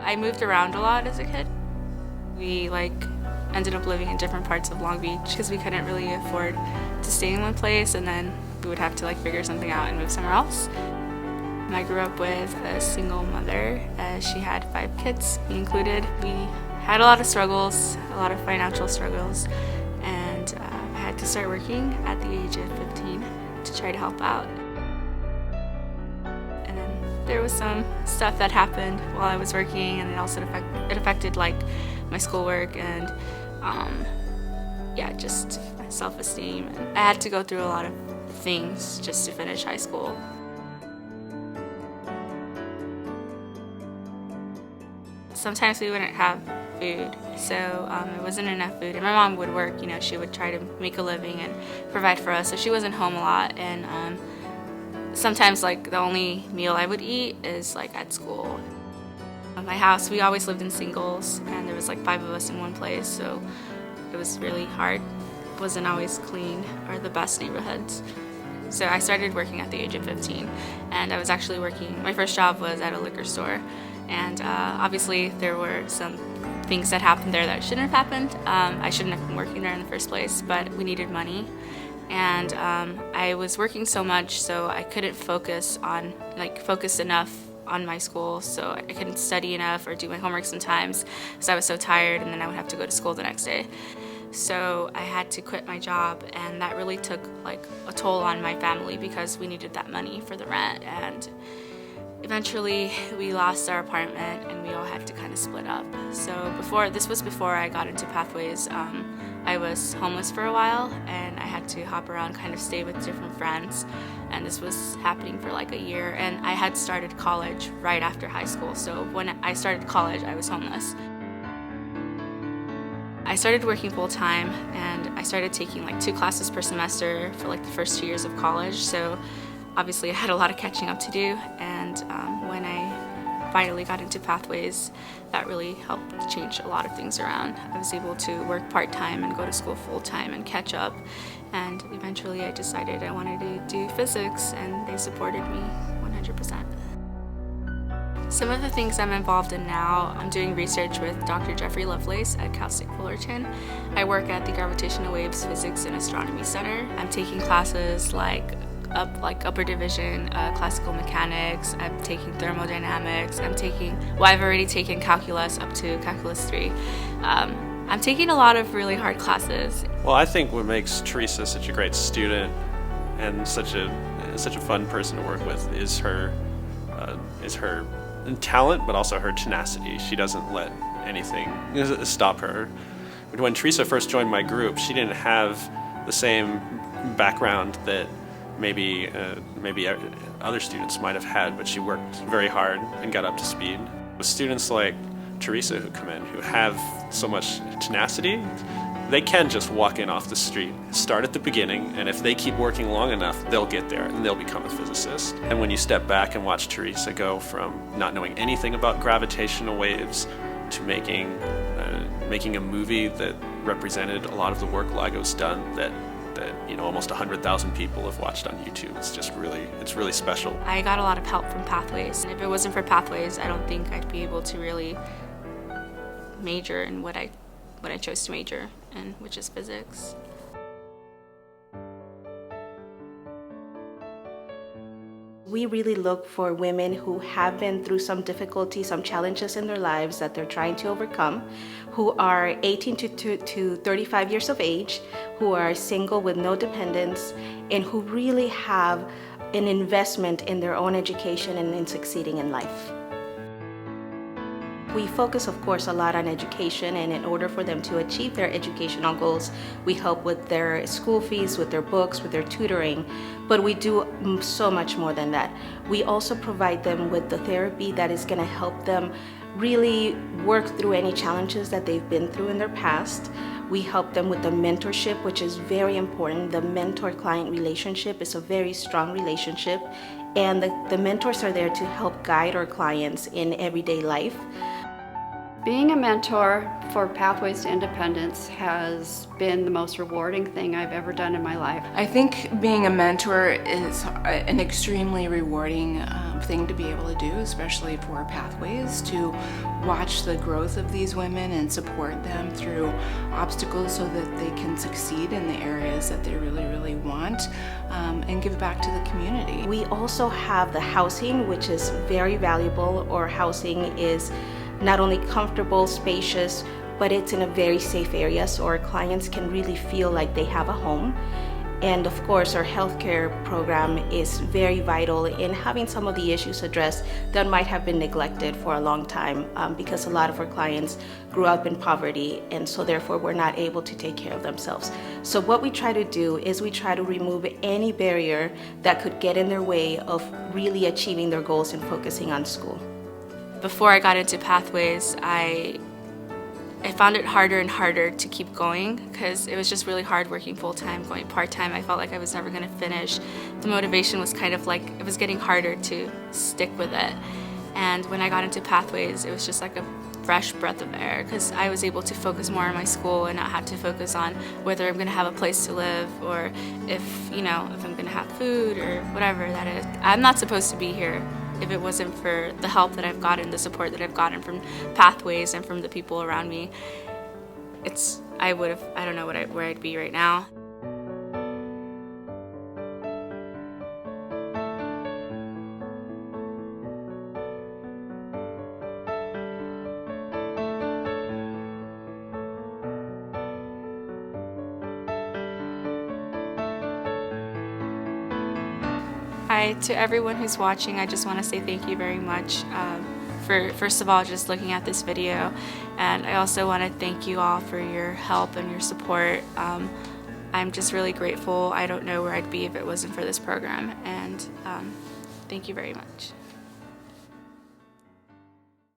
I moved around a lot as a kid. We ended up living in different parts of Long Beach because we couldn't really afford to stay in one place, and then we would have to figure something out and move somewhere else. And I grew up with a single mother. She had 5 kids, me included. We had a lot of struggles, a lot of financial struggles, and I had to start working at the age of 15 to try to help out. And then there was some stuff that happened while I was working, and it affected my schoolwork and just my self-esteem. And I had to go through a lot of things just to finish high school. Sometimes we wouldn't have food, so it wasn't enough food. And my mom would work, she would try to make a living and provide for us, so she wasn't home a lot. And sometimes the only meal I would eat is at school. My house, we always lived in singles, and there was 5 of us in one place, so it was really hard. It wasn't always clean or the best neighborhoods. So I started working at the age of 15, and I was actually working, my first job was at a liquor store. And obviously there were some things that happened there that shouldn't have happened. I shouldn't have been working there in the first place, but we needed money. And I was working so much, so I couldn't focus enough on my school, so I couldn't study enough or do my homework sometimes because I was so tired, and then I would have to go to school the next day. So I had to quit my job, and that really took a toll on my family because we needed that money for the rent. And eventually we lost our apartment, and we all had to kind of split up. So this was before I got into Pathways. I was homeless for a while, and I had to hop around, kind of stay with different friends, and this was happening for a year. And I had started college right after high school, so when I started college I was homeless. I started working full-time, and I started taking 2 classes per semester for the first 2 years of college, so obviously I had a lot of catching up to do. And when I finally got into Pathways, that really helped change a lot of things around. I was able to work part-time and go to school full-time and catch up, and eventually I decided I wanted to do physics, and they supported me 100%. Some of the things I'm involved in now, I'm doing research with Dr. Jeffrey Lovelace at Cal State Fullerton. I work at the Gravitational Waves Physics and Astronomy Center. I'm taking classes upper division, classical mechanics. I'm taking thermodynamics. I've already taken calculus up to calculus 3. I'm taking a lot of really hard classes. Well, I think what makes Theresa such a great student and such a fun person to work with is her talent, but also her tenacity. She doesn't let anything stop her. When Theresa first joined my group, she didn't have the same background that maybe other students might have had, but she worked very hard and got up to speed. With students like Theresa who come in, who have so much tenacity, they can just walk in off the street, start at the beginning, and if they keep working long enough, they'll get there and they'll become a physicist. And when you step back and watch Theresa go from not knowing anything about gravitational waves to making a movie that represented a lot of the work LIGO's done, that almost 100,000 people have watched on YouTube. It's really special. I got a lot of help from Pathways, and if it wasn't for Pathways, I don't think I'd be able to really major in what I chose to major in, which is physics. We really look for women who have been through some difficulties, some challenges in their lives that they're trying to overcome, who are 18 to 35 years of age, who are single with no dependents, and who really have an investment in their own education and in succeeding in life. We focus, of course, a lot on education, and in order for them to achieve their educational goals, we help with their school fees, with their books, with their tutoring, but we do so much more than that. We also provide them with the therapy that is going to help them really work through any challenges that they've been through in their past. We help them with the mentorship, which is very important. The mentor-client relationship is a very strong relationship, and the mentors are there to help guide our clients in everyday life. Being a mentor for Pathways to Independence has been the most rewarding thing I've ever done in my life. I think being a mentor is an extremely rewarding thing to be able to do, especially for Pathways, to watch the growth of these women and support them through obstacles so that they can succeed in the areas that they really, really want, and give back to the community. We also have the housing, which is very valuable. Our housing is not only comfortable, spacious, but it's in a very safe area, so our clients can really feel like they have a home. And of course, our healthcare program is very vital in having some of the issues addressed that might have been neglected for a long time, because a lot of our clients grew up in poverty, and so therefore were not able to take care of themselves. So what we try to do is we try to remove any barrier that could get in their way of really achieving their goals and focusing on school. Before I got into Pathways, I found it harder and harder to keep going because it was just really hard working full-time, going part-time. I felt like I was never going to finish. The motivation was kind of like, it was getting harder to stick with it. And when I got into Pathways, it was just like a fresh breath of air because I was able to focus more on my school and not have to focus on whether I'm going to have a place to live or if I'm going to have food or whatever that is. I'm not supposed to be here if it wasn't for the help that I've gotten, the support that I've gotten from Pathways and from the people around me. I don't know where I'd be right now. To everyone who's watching, I just want to say thank you very much for, first of all, just looking at this video. And I also want to thank you all for your help and your support. I'm just really grateful. I don't know where I'd be if it wasn't for this program. And thank you very much.